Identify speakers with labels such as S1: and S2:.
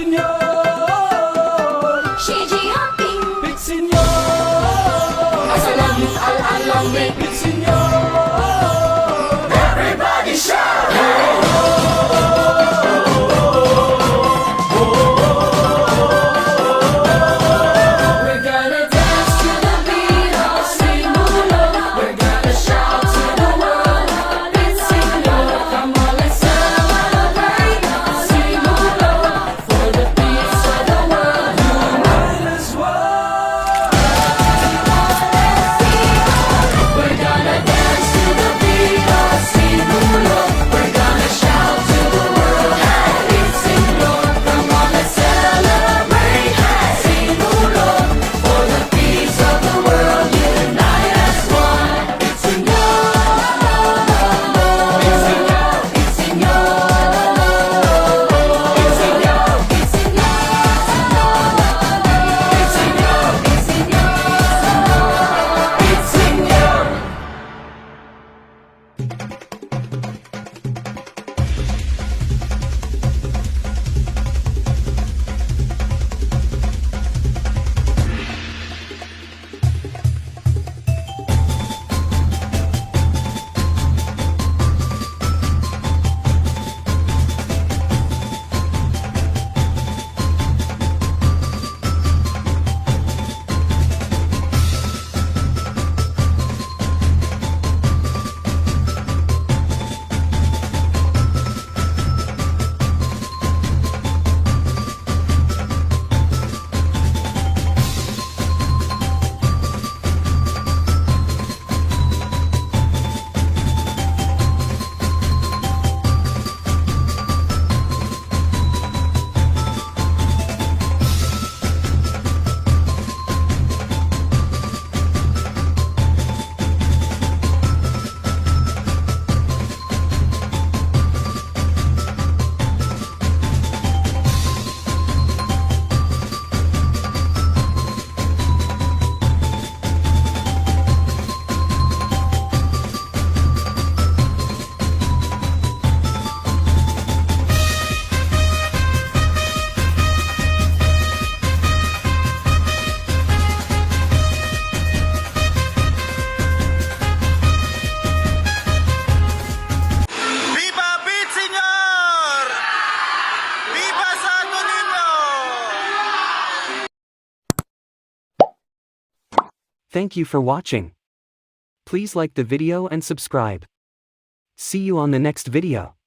S1: Senyor,
S2: Shiji Hopping,
S1: Big Senyor,
S2: Asalam Al-Alamik,
S1: Big Senyor.
S2: everybody shout! We're gonna dance to the beat of Simulo. We're gonna shout to the world, it's Simulo. Come on, let's celebrate Simulo. For the peace of the world,
S1: Might as well.
S2: we're gonna dance to the beat of Simulo. We're gonna shout to the world, hey, it's Simulo. Come on, let's celebrate, hey, Simulo. For the peace of the world, unite as one. It's Simulo. It's Simulo. It's Simulo. It's Simulo. It's Simulo. It's Simulo. It's Simulo. It's Simulo.
S3: Viva Beat Senyor! Viva Santo Niño!
S4: Thank you for watching. Please like the video and subscribe. See you on the next video.